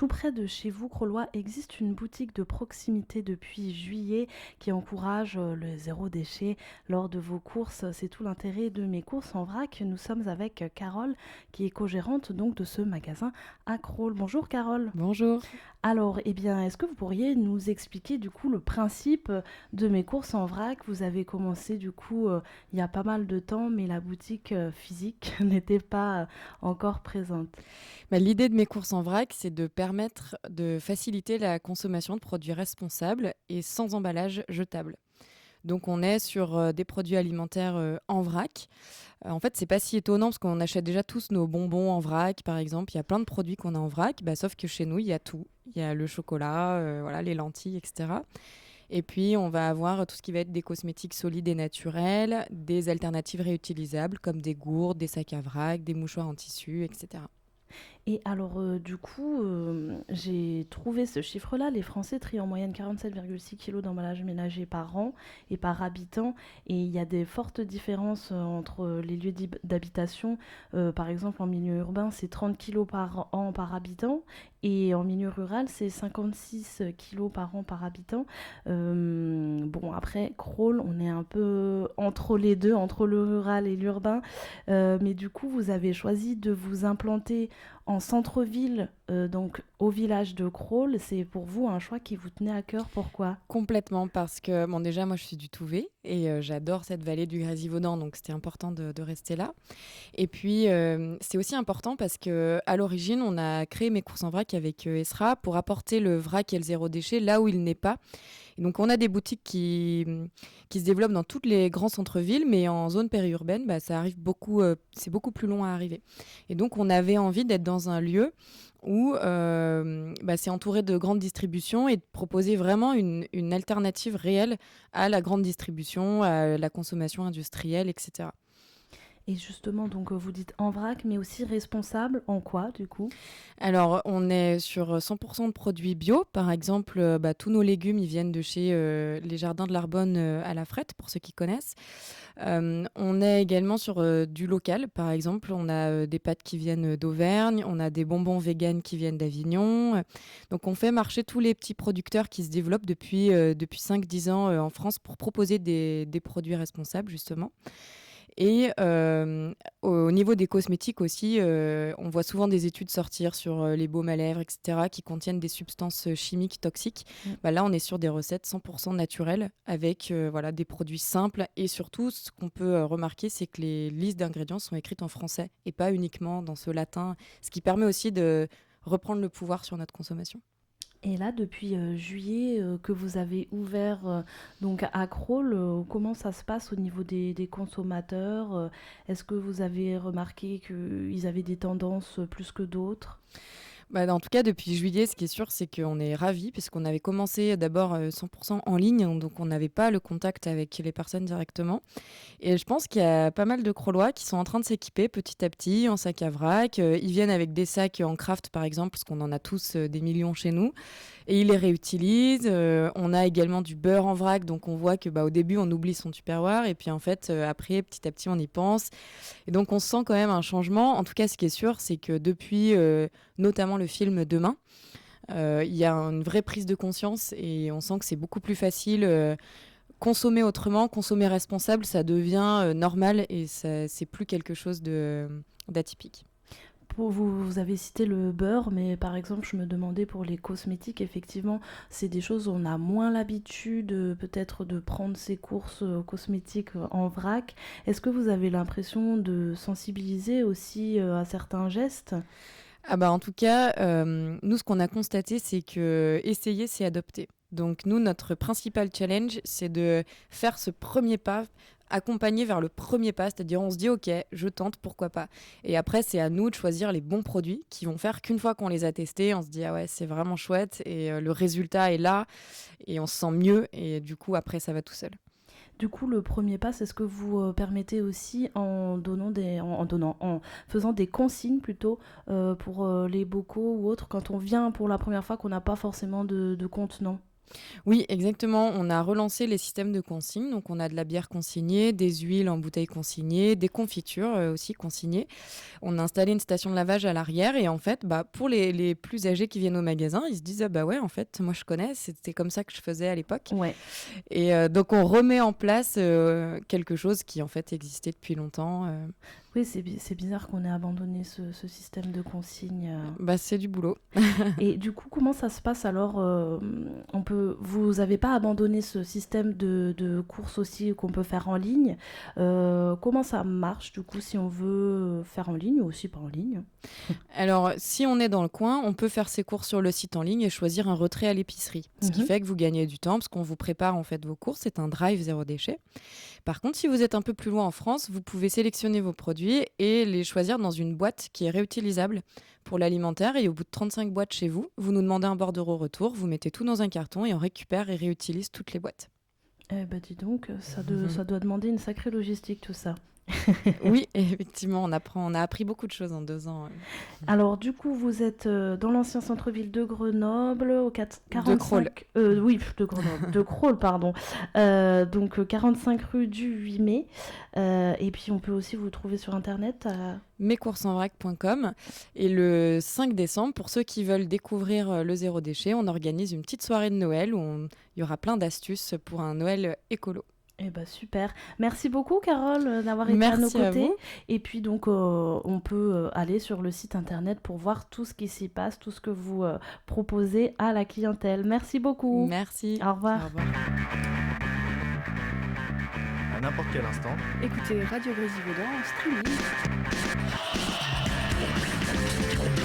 tout près de chez vous, Crollois, existe une boutique de proximité depuis juillet qui encourage le zéro déchet lors de vos courses. C'est tout l'intérêt de mes courses en vrac. Nous sommes avec Carole, qui est co-gérante donc de ce magasin à Crolles. Bonjour Carole. Bonjour. Alors, eh bien, est-ce que vous pourriez nous expliquer du coup le principe de mes courses en vrac? Vous avez commencé du coup il y a pas mal de temps, mais la boutique physique n'était pas encore présente. L'idée de mes courses en vrac, c'est de permettre de faciliter la consommation de produits responsables et sans emballage jetable. Donc on est sur des produits alimentaires en vrac. En fait, c'est pas si étonnant parce qu'on achète déjà tous nos bonbons en vrac, par exemple. Il y a plein de produits qu'on a en vrac, sauf que chez nous, il y a tout. Il y a le chocolat, voilà, les lentilles, etc. Et puis, on va avoir tout ce qui va être des cosmétiques solides et naturels, des alternatives réutilisables comme des gourdes, des sacs à vrac, des mouchoirs en tissu, etc. Et alors, du coup, j'ai trouvé ce chiffre-là. Les Français trient en moyenne 47,6 kilos d'emballage ménager par an et par habitant. Et il y a des fortes différences entre les lieux d'habitation. Par exemple, en milieu urbain, c'est 30 kilos par an par habitant. Et en milieu rural, c'est 56 kilos par an par habitant. Bon, après, Crolles, on est un peu entre les deux, entre le rural et l'urbain. Mais du coup, vous avez choisi de vous implanter en centre-ville, donc au village de Crolles. C'est pour vous un choix qui vous tenait à cœur. Pourquoi? Complètement, parce que déjà, moi, je suis du Touvet et j'adore cette vallée du Grésivaudan, donc c'était important de rester là. Et puis, c'est aussi important parce que à l'origine, on a créé mes courses en vrac avec Esra pour apporter le vrac et le zéro déchet là où il n'est pas. Et donc, on a des boutiques qui se développent dans tous les grands centres-villes, mais en zone périurbaine, ça arrive beaucoup, c'est beaucoup plus long à arriver. Et donc, on avait envie d'être dans un lieu où c'est entouré de grandes distributions et de proposer vraiment une alternative réelle à la grande distribution, à la consommation industrielle, etc. Et justement, donc vous dites en vrac, mais aussi responsable en quoi, du coup? Alors, on est sur 100% de produits bio. Par exemple, tous nos légumes, ils viennent de chez les Jardins de l'Arbonne à La Frette, pour ceux qui connaissent. On est également sur du local. Par exemple, on a des pâtes qui viennent d'Auvergne, on a des bonbons véganes qui viennent d'Avignon. Donc, on fait marcher tous les petits producteurs qui se développent depuis 5-10 ans en France pour proposer des produits responsables, justement. Et au niveau des cosmétiques aussi, on voit souvent des études sortir sur les baumes à lèvres, etc., qui contiennent des substances chimiques toxiques. Là, on est sur des recettes 100% naturelles avec des produits simples. Et surtout, ce qu'on peut remarquer, c'est que les listes d'ingrédients sont écrites en français et pas uniquement dans ce latin, ce qui permet aussi de reprendre le pouvoir sur notre consommation. Et là, depuis juillet que vous avez ouvert donc à Crolles, comment ça se passe au niveau des consommateurs? Est-ce que vous avez remarqué qu'ils avaient des tendances plus que d'autres? En tout cas, depuis juillet, ce qui est sûr, c'est qu'on est ravis, puisqu'on avait commencé d'abord 100% en ligne, donc on n'avait pas le contact avec les personnes directement. Et je pense qu'il y a pas mal de Crollois qui sont en train de s'équiper petit à petit en sac à vrac. Ils viennent avec des sacs en craft, par exemple, parce qu'on en a tous des millions chez nous. Et ils les réutilisent. On a également du beurre en vrac, donc on voit que au début, on oublie son tupperware. Et puis en fait, après, petit à petit, on y pense. Et donc, on sent quand même un changement. En tout cas, ce qui est sûr, c'est que depuis notamment le film Demain, il y a une vraie prise de conscience et on sent que c'est beaucoup plus facile. Consommer autrement, consommer responsable, ça devient normal et c'est plus quelque chose d'atypique. Vous avez cité le beurre, mais par exemple, je me demandais pour les cosmétiques, effectivement, c'est des choses où on a moins l'habitude peut-être de prendre ses courses cosmétiques en vrac. Est-ce que vous avez l'impression de sensibiliser aussi à certains gestes? En tout cas, nous, ce qu'on a constaté, c'est que essayer, c'est adopter. Donc nous, notre principal challenge, c'est de faire ce premier pas, accompagner vers le premier pas, c'est-à-dire on se dit ok, je tente, pourquoi pas. Et après, c'est à nous de choisir les bons produits qui vont faire qu'une fois qu'on les a testés, on se dit ah ouais, c'est vraiment chouette et le résultat est là et on se sent mieux et du coup après ça va tout seul. Du coup, le premier pas, c'est ce que vous permettez aussi en en faisant des consignes plutôt pour les bocaux ou autres quand on vient pour la première fois qu'on n'a pas forcément de contenant. Oui, exactement. On a relancé les systèmes de consigne. Donc, on a de la bière consignée, des huiles en bouteilles consignées, des confitures aussi consignées. On a installé une station de lavage à l'arrière et en fait, pour les plus âgés qui viennent au magasin, ils se disent: «Ah bah ouais, en fait, moi je connais, c'était comme ça que je faisais à l'époque» Ouais. et donc on remet en place, quelque chose qui en fait existait depuis longtemps. Oui, c'est bizarre qu'on ait abandonné ce système de consigne. C'est du boulot. Et du coup, comment ça se passe alors vous n'avez pas abandonné ce système de course aussi qu'on peut faire en ligne. Comment ça marche du coup si on veut faire en ligne ou aussi pas en ligne? Alors, si on est dans le coin, on peut faire ses courses sur le site en ligne et choisir un retrait à l'épicerie. Ce qui Mhm. fait que vous gagnez du temps parce qu'on vous prépare en fait vos courses. C'est un drive zéro déchet. Par contre, si vous êtes un peu plus loin en France, vous pouvez sélectionner vos produits et les choisir dans une boîte qui est réutilisable pour l'alimentaire. Et au bout de 35 boîtes chez vous, vous nous demandez un bordereau retour, vous mettez tout dans un carton et on récupère et réutilise toutes les boîtes. Eh ben dis donc, ça doit demander une sacrée logistique tout ça. Oui, effectivement, on a appris beaucoup de choses en 2 ans. Alors du coup, vous êtes dans l'ancien centre-ville de Grenoble, au De Crolles. 45... oui, de Grenoble, de Crolles, pardon. Donc 45 rue du 8 mai. Et puis on peut aussi vous trouver sur Internet. Mescoursenvrac.com. Et le 5 décembre, pour ceux qui veulent découvrir le zéro déchet, on organise une petite soirée de Noël où il y aura plein d'astuces pour un Noël écolo. Eh ben super. Merci beaucoup Carole d'avoir été à nos Merci à côtés. vous. Et puis donc on peut aller sur le site internet pour voir tout ce qui s'y passe, tout ce que vous proposez à la clientèle. Merci beaucoup. Merci. Au revoir. Au revoir. À n'importe quel instant, Écoutez Radio Grésilvaudan en streaming.